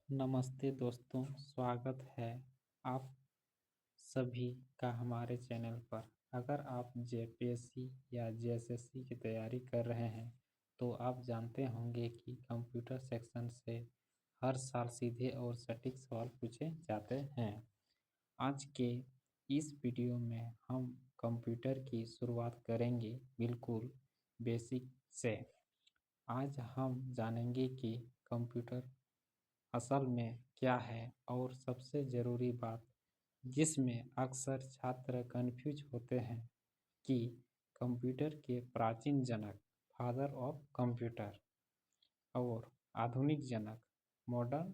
नमस्ते दोस्तों, स्वागत है आप सभी का हमारे चैनल पर। अगर आप जेपीएससी या जेएसएससी की तैयारी कर रहे हैं तो आप जानते होंगे कि कंप्यूटर सेक्शन से हर साल सीधे और सटीक सवाल पूछे जाते हैं। आज के इस वीडियो में हम कंप्यूटर की शुरुआत करेंगे बिल्कुल बेसिक से। आज हम जानेंगे कि कंप्यूटर असल में क्या है और सबसे ज़रूरी बात जिसमें अक्सर छात्र कन्फ्यूज होते हैं कि कंप्यूटर के प्राचीन जनक फादर ऑफ कंप्यूटर और आधुनिक जनक मॉडर्न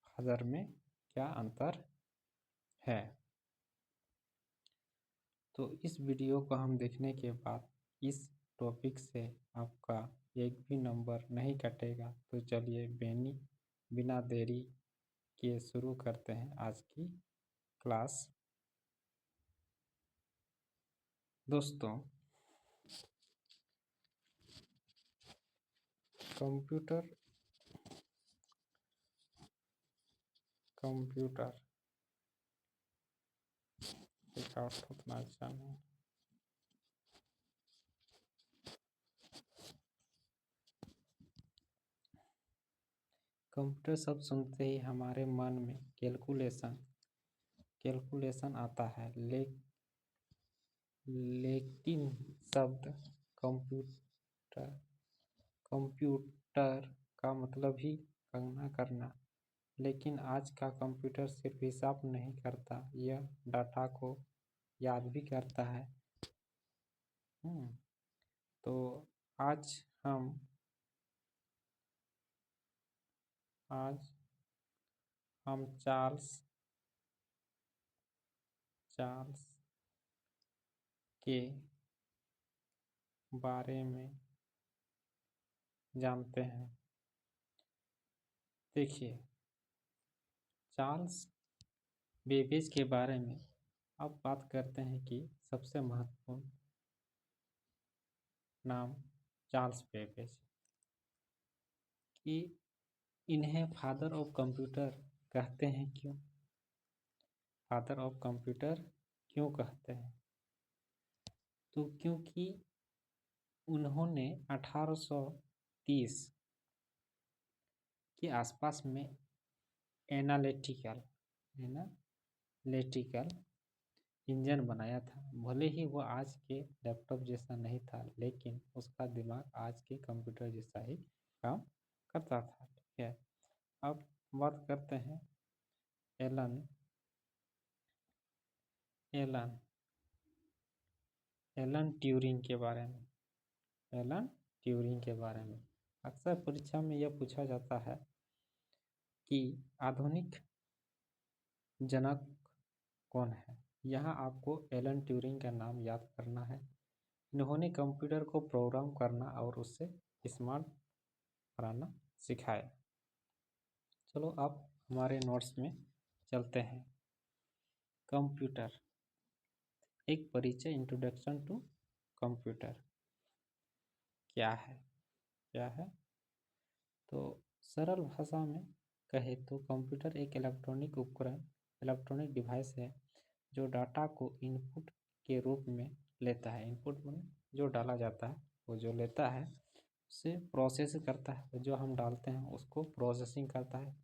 फादर में क्या अंतर है। तो इस वीडियो को हम देखने के बाद इस टॉपिक से आपका एक भी नंबर नहीं कटेगा। तो चलिए बिना देरी के शुरू करते हैं आज की क्लास। दोस्तों, कंप्यूटर रिकॉर्ड उतना अच्छा नहीं। कंप्यूटर शब्द सुनते ही हमारे मन में कैलकुलेशन आता है, लेकिन शब्द कंप्यूटर कंप्यूटर का मतलब ही गणना करना। लेकिन आज का कंप्यूटर सिर्फ हिसाब नहीं करता, यह डाटा को याद भी करता है। तो आज हम चार्ल्स के बारे में जानते हैं। देखिए, चार्ल्स बेबेज के बारे में अब बात करते हैं कि सबसे महत्वपूर्ण नाम चार्ल्स बेबेज कि इन्हें फादर ऑफ कंप्यूटर कहते हैं। क्यों फादर ऑफ कंप्यूटर क्यों कहते हैं? तो क्योंकि उन्होंने 1830 के आसपास में एनालिटिकल इंजन बनाया था। भले ही वो आज के लैपटॉप जैसा नहीं था, लेकिन उसका दिमाग आज के कंप्यूटर जैसा ही काम करता था। ठीक है, अब बात करते हैं एलन ट्यूरिंग के बारे में। अक्सर परीक्षा में यह पूछा जाता है कि आधुनिक जनक कौन है। यहाँ आपको एलन ट्यूरिंग का नाम याद करना है। इन्होंने कंप्यूटर को प्रोग्राम करना और उससे स्मार्ट बनाना सिखाया। चलो आप हमारे नोट्स में चलते हैं। कंप्यूटर एक परिचय, इंट्रोडक्शन टू कंप्यूटर क्या है। तो सरल भाषा में कहे तो कंप्यूटर एक इलेक्ट्रॉनिक डिवाइस है जो डाटा को इनपुट के रूप में लेता है। इनपुट में जो डाला जाता है वो जो लेता है उसे प्रोसेस करता है। जो हम डालते हैं उसको प्रोसेसिंग करता है,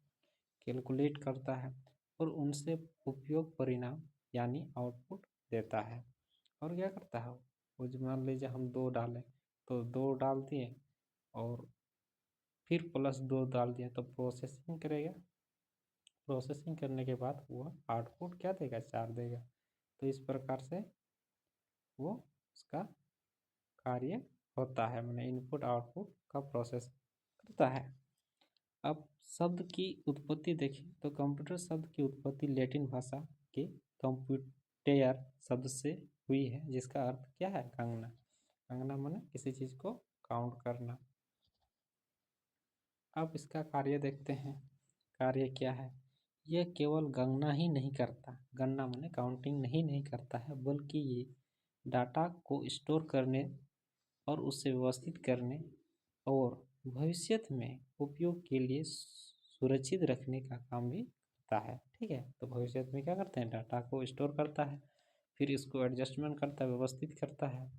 कैलकुलेट करता है और उनसे उपयोग परिणाम यानी आउटपुट देता है। और क्या करता है वो, मान लीजिए हम 2 डालें तो 2 डाल दिए और फिर +2 डाल दिया तो प्रोसेसिंग करेगा। प्रोसेसिंग करने के बाद वो आउटपुट क्या देगा, 4 देगा। तो इस प्रकार से वो उसका कार्य होता है, मैंने इनपुट आउटपुट का प्रोसेस करता है। अब शब्द की उत्पत्ति देखें तो कंप्यूटर शब्द की उत्पत्ति लैटिन भाषा के कंप्यूटेयर शब्द से हुई है, जिसका अर्थ क्या है, गणना माने किसी चीज़ को काउंट करना। अब इसका कार्य देखते हैं। कार्य क्या है? यह केवल गणना माने काउंटिंग नहीं करता है, बल्कि ये डाटा को स्टोर करने और उसे व्यवस्थित करने और भविष्य में उपयोग के लिए सुरक्षित रखने का काम भी करता है। ठीक है, तो भविष्य में क्या करते हैं, डाटा को स्टोर करता है, फिर इसको एडजस्टमेंट करता है, व्यवस्थित करता है,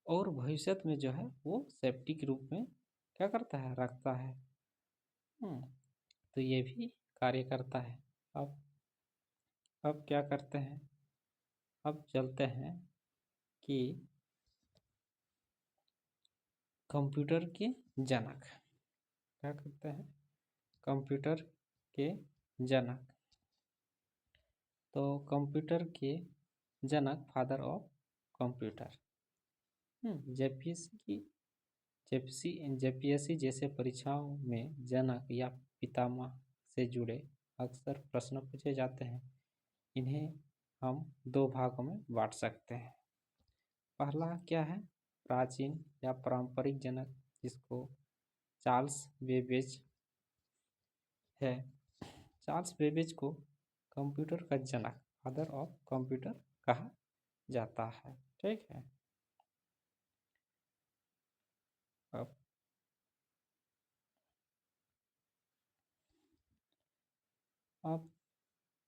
और भविष्य में जो है वो सेफ्टी के रूप में क्या करता है, रखता है। तो ये भी कार्य करता है। अब क्या करते हैं, अब चलते हैं कि कंप्यूटर के जनक क्या करते हैं, कंप्यूटर के जनक। तो कंप्यूटर के जनक, फादर ऑफ कंप्यूटर, जेपीएससी जैसे परीक्षाओं में जनक या पितामह से जुड़े अक्सर प्रश्न पूछे जाते हैं। इन्हें हम दो भागों में बांट सकते हैं। पहला क्या है, प्राचीन या पारंपरिक जनक, जिसको चार्ल्स बेबेज है। चार्ल्स बेबेज को कंप्यूटर का जनक, फादर ऑफ कंप्यूटर कहा जाता है। ठीक है, अब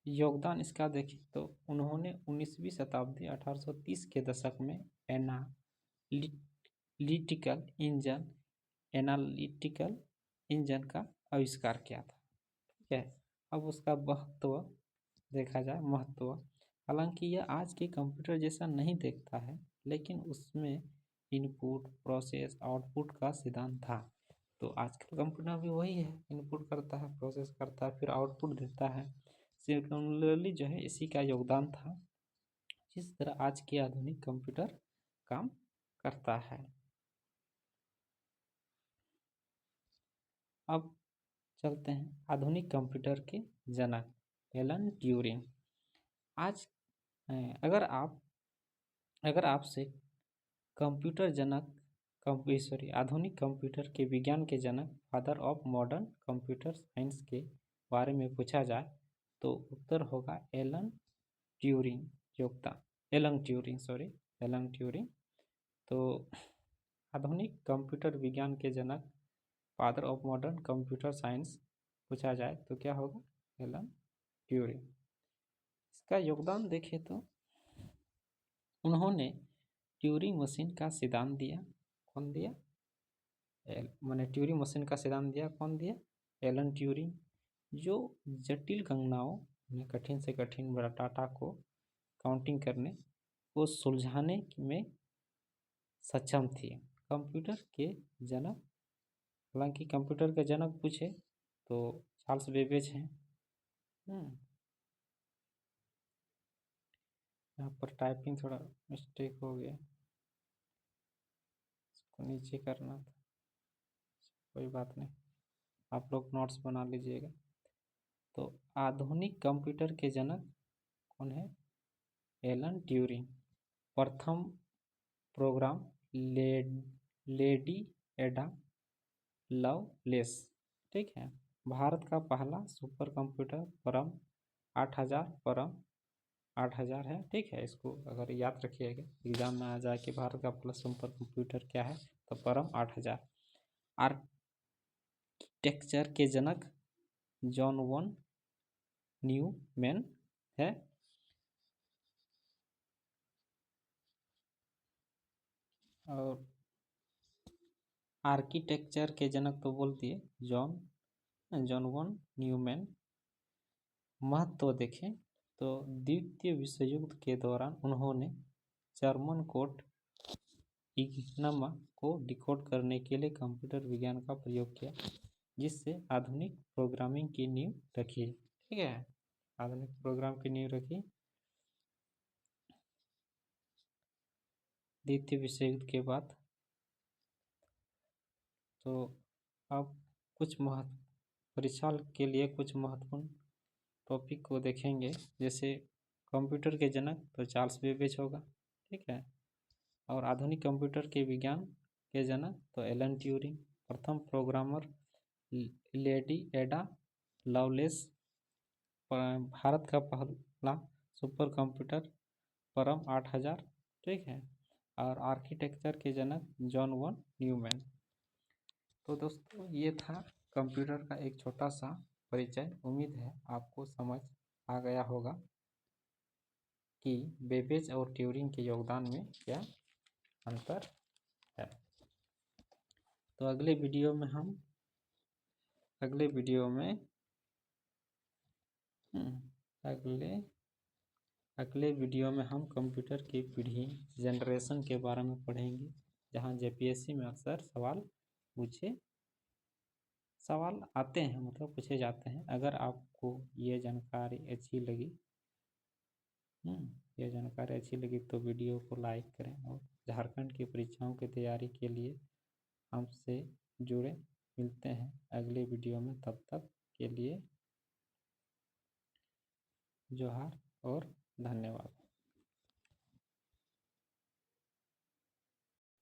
योगदान इसका देखें तो उन्होंने 19वीं शताब्दी 1830 के दशक में एनालिटिकल इंजन का आविष्कार किया था। ठीक है, अब उसका महत्व देखा जाए, हालांकि यह आज के कंप्यूटर जैसा नहीं देखता है, लेकिन उसमें इनपुट, प्रोसेस, आउटपुट का सिद्धांत था। तो आजकल कंप्यूटर भी वही है, इनपुट करता है, प्रोसेस करता है, फिर आउटपुट देता है। सिमिलरली जो है इसी का योगदान था, जिस तरह आज के आधुनिक कंप्यूटर काम करता है। अब चलते हैं आधुनिक कंप्यूटर के जनक, एलन ट्यूरिंग। आज अगर आपसे कंप्यूटर जनक आधुनिक कंप्यूटर के विज्ञान के जनक, father of modern computer science के बारे में पूछा जाए तो उत्तर होगा एलन ट्यूरिंग। Alan Turing. तो आधुनिक कंप्यूटर विज्ञान के जनक, father of modern computer science पूछा जाए तो क्या होगा, एलन ट्यूरिंग। इसका योगदान देखें तो उन्होंने ट्यूरिंग मशीन का सिद्धांत दिया। कौन दिया, मैंने ट्यूरिंग मशीन का सिद्धांत दिया, कौन दिया, एलन ट्यूरिंग, जो जटिल गणनाओं में कठिन से कठिन डाटा को काउंटिंग करने को सुलझाने में सक्षम थी। कंप्यूटर के जनक, हालांकि कंप्यूटर के जनक पूछे तो चार्ल्स बेबेज हैं। यहाँ पर टाइपिंग थोड़ा मिस्टेक हो गया, इसको नीचे करना था, कोई बात नहीं, आप लोग नोट्स बना लीजिएगा। तो आधुनिक कंप्यूटर के जनक कौन है, एलन ट्यूरिंग। प्रथम प्रोग्राम लेडी एडा लवलेस। ठीक है, भारत का पहला सुपर कंप्यूटर परम 8000 है। ठीक है, इसको अगर याद रखिएगा, एग्जाम में आ जाए कि भारत का पहला सुपर कंप्यूटर क्या है, तो परम 8000। आर्किटेक्चर के जनक जॉन वन न्यूमैन है। और आर्किटेक्चर के जनक तो बोल दिए जॉन वन न्यूमैन। महत्व देखें तो द्वितीय विश्व युद्ध के दौरान उन्होंने जर्मन कोड इग्नम को डिकोड करने के लिए कंप्यूटर विज्ञान का प्रयोग किया, जिससे आधुनिक प्रोग्रामिंग की नींव रखी। ठीक है, आधुनिक प्रोग्राम की नींव रखी द्वितीय विश्व युद्ध के बाद। तो अब परीक्षा के लिए कुछ महत्वपूर्ण टॉपिक को देखेंगे, जैसे कंप्यूटर के जनक तो चार्ल्स बेबेज होगा। ठीक है, और आधुनिक कंप्यूटर के विज्ञान के जनक तो एलन ट्यूरिंग। प्रथम प्रोग्रामर लेडी एडा लवलेस। भारत का पहला सुपर कंप्यूटर परम 8000। ठीक है, और आर्किटेक्चर के जनक जॉन वन न्यूमैन। तो दोस्तों ये था कंप्यूटर का एक छोटा सा परिचय। उम्मीद है आपको समझ आ गया होगा कि बेबेज और ट्यूरिंग के योगदान में क्या अंतर है। तो अगले वीडियो में हम कंप्यूटर की पीढ़ी जनरेशन के बारे में पढ़ेंगे, जहां जेपीएससी में अक्सर सवाल आते हैं, मतलब पूछे जाते हैं। अगर आपको ये जानकारी अच्छी लगी तो वीडियो को लाइक करें और झारखंड की परीक्षाओं की तैयारी के लिए हमसे जुड़े। मिलते हैं अगले वीडियो में, तब तक के लिए जोहार और धन्यवाद।